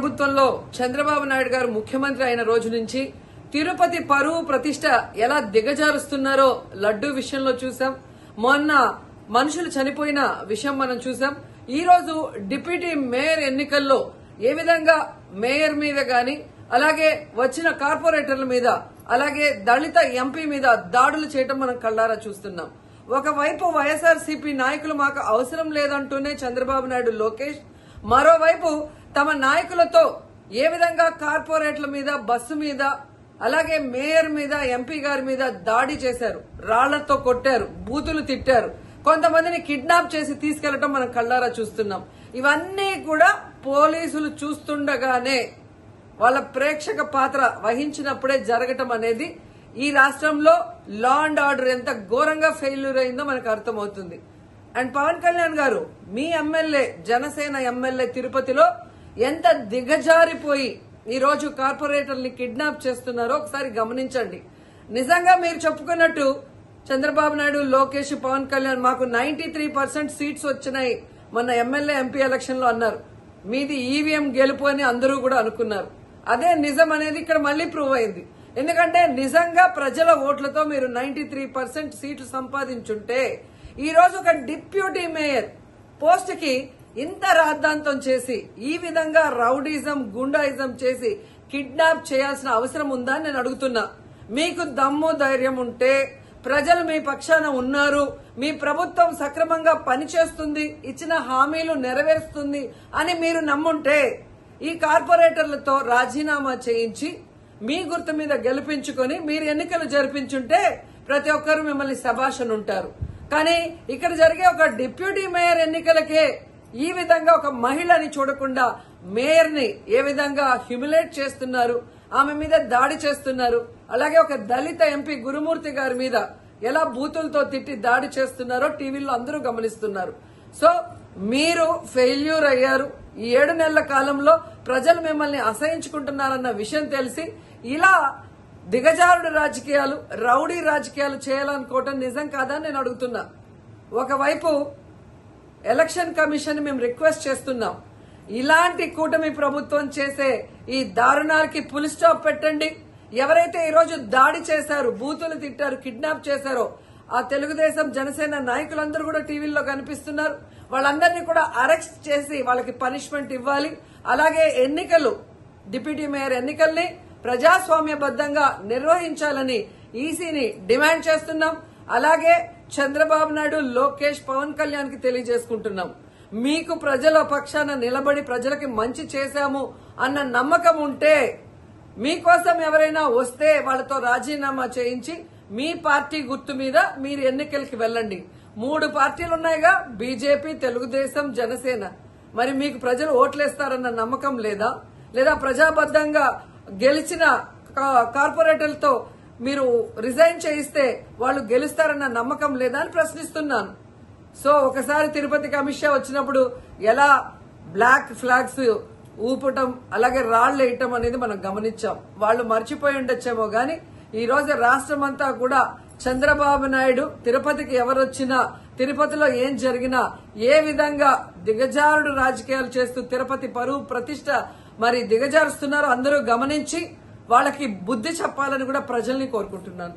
ప్రభుత్వంలో చంద్రబాబు నాయుడు గారు ముఖ్యమంత్రి అయిన రోజు నుంచి తిరుపతి పరువు ప్రతిష్ట ఎలా దిగజారుస్తున్నారో లడ్డూ విషయంలో చూసాం. మొన్న మనుషులు చనిపోయిన విషయం మనం చూసాం. ఈ రోజు డిప్యూటీ మేయర్ ఎన్నికల్లో ఏ విధంగా మేయర్ మీద గాని అలాగే వచ్చిన కార్పొరేటర్ల మీద అలాగే దళిత ఎంపీ మీద దాడులు చేయటం మనం కళ్ళారా చూస్తున్నాం. ఒకవైపు వైఎస్ఆర్సీపీ నాయకులు మాకు అవసరం లేదంటూనే చంద్రబాబు నాయుడు లోకేష్, మరోవైపు తమ నాయకులతో ఏ విధంగా కార్పొరేట్ల మీద బస్సు మీద అలాగే మేయర్ మీద ఎంపీ గారి మీద దాడి చేశారు, రాళ్లతో కొట్టారు, బూతులు తిట్టారు, కొంతమందిని కిడ్నాప్ చేసి తీసుకెళ్లడం మనం కళ్ళారా చూస్తున్నాం. ఇవన్నీ కూడా పోలీసులు చూస్తుండగానే వాళ్ళ ప్రేక్షక పాత్ర వహించినప్పుడే జరగటం అనేది ఈ రాష్ట్రంలో లా అండ్ ఆర్డర్ ఎంత ఘోరంగా ఫెయిల్యూర్ అయిందో మనకు అర్థమవుతుంది. అండ్ పవన్ కళ్యాణ్ గారు మీ ఎమ్మెల్యే, జనసేన ఎమ్మెల్యే తిరుపతిలో ఎంత దిగజారిపోయి ఈ రోజు కార్పొరేటర్ని కిడ్నాప్ చేస్తున్నారో ఒకసారి గమనించండి. నిజంగా మీరు చెప్పుకున్నట్టు చంద్రబాబు నాయుడు, లోకేష్, పవన్ కళ్యాణ్ మాకు 93% సీట్స్ వచ్చినాయి మొన్న ఎమ్మెల్యే ఎంపీ ఎలక్షన్ లో అన్నారు. మీది ఈవీఎం గెలుపు అని అందరూ కూడా అనుకున్నారు. అదే నిజం అనేది ఇక్కడ మళ్లీ ప్రూవ్ అయింది. ఎందుకంటే నిజంగా ప్రజల ఓట్లతో మీరు 93% సీట్లు సంపాదించుంటే ఈ రోజు ఒక డిప్యూటీ మేయర్ పోస్ట్ కి ఇంత రాద్ధాంతం చేసి ఈ విధంగా రౌడీజం, గుండాయిజం చేసి కిడ్నాప్ చేయాల్సిన అవసరం ఉందా అని నేను అడుగుతున్నా. మీకు దమ్ము ధైర్యం ఉంటే, ప్రజలు మీ పక్షాన ఉన్నారు, మీ ప్రభుత్వం సక్రమంగా పనిచేస్తుంది, ఇచ్చిన హామీలు నెరవేరుస్తుంది అని మీరు నమ్ముంటే ఈ కార్పొరేటర్లతో రాజీనామా చేయించి మీ గుర్తు మీద గెలిపించుకొని మీరు ఎన్నికలు జరిపించుంటే ప్రతి ఒక్కరు మిమ్మల్ని శభాష్ ఉంటారు. కానీ ఇక్కడ జరిగే ఒక డిప్యూటీ మేయర్ ఎన్నికలకే ఈ విధంగా ఒక మహిళని చూడకుండా మేయర్ ని ఏ విధంగా హ్యూమిలేట్ చేస్తున్నారు, ఆమె మీద దాడి చేస్తున్నారు, అలాగే ఒక దళిత ఎంపీ గురుమూర్తి గారి మీద ఎలా బూతులతో తిట్టి దాడి చేస్తున్నారో టీవీలో అందరూ గమనిస్తున్నారు. సో మీరు ఫెయిల్యూర్ అయ్యారు. ఈ 7 నెలల కాలంలో ప్రజలు మిమ్మల్ని అసహించుకుంటున్నారన్న విషయం తెలిసి ఇలా దిగజారుడు రాజకీయాలు, రౌడీ రాజకీయాలు చేయాలనుకోవటం నిజం కాదా నేను అడుగుతున్నా. ఒకవైపు ఎలక్షన్ కమిషన్ మేము రిక్వెస్ట్ చేస్తున్నాం, ఇలాంటి కూటమి ప్రభుత్వం చేసే ఈ దారుణాలకి ఫుల్ స్టాప్ పెట్టండి. ఎవరైతే ఈరోజు దాడి చేశారు, బూతులు తిట్టారు, కిడ్నాప్ చేశారో ఆ తెలుగుదేశం, జనసేన నాయకులందరూ కూడా టీవీల్లో కనిపిస్తున్నారు. వాళ్ళందరినీ కూడా అరెస్ట్ చేసి వాళ్ళకి పనిష్మెంట్ ఇవ్వాలి. అలాగే ఎన్నికలు, డిప్యూటీ మేయర్ ఎన్నికల్ని ప్రజాస్వామ్యబద్దంగా నిర్వహించాలని ఈసీని డిమాండ్ చేస్తున్నాం. అలాగే చంద్రబాబు నాయుడు, లోకేష్, పవన్ కళ్యాణ్ కి తెలియజేసుకుంటున్నాం, మీకు ప్రజల పక్షాన నిలబడి ప్రజలకి మంచి చేశాము అన్న నమ్మకం ఉంటే మీకోసం ఎవరైనా వస్తే వాళ్ళతో రాజీనామా చేయించి మీ పార్టీ గుర్తు మీద మీరు ఎన్నికలకి వెళ్ళండి. 3 పార్టీలు ఉన్నాయిగా, బీజేపీ, తెలుగుదేశం, జనసేన. మరి మీకు ప్రజలు ఓట్లేస్తారన్న నమ్మకం లేదా? లేదా ప్రజాబద్దంగా గెలిచిన కార్పొరేటర్లతో మీరు రిజైన్ చేయిస్తే వాళ్ళు గెలుస్తారన్న నమ్మకం లేదా అని ప్రశ్నిస్తున్నాను. సో ఒకసారి తిరుపతికి అమిత్ షా వచ్చినప్పుడు ఎలా బ్లాక్ ఫ్లాగ్స్ ఊపటం అలాగే రాళ్లు వేయటం అనేది మనం గమనించాం. వాళ్ళు మర్చిపోయి ఉండొచ్చేమో గాని ఈ రోజు రాష్ట్రం అంతా కూడా చంద్రబాబు నాయుడు తిరుపతికి ఎవరొచ్చినా, తిరుపతిలో ఏం జరిగినా ఏ విధంగా దిగజారుడు రాజకీయాలు చేస్తూ తిరుపతి పరువు ప్రతిష్ట మరి దిగజారుస్తున్నారో అందరూ గమనించి వాళ్ళకి బుద్ధి చెప్పాలని కూడా ప్రజల్ని కోరుకుంటున్నాను.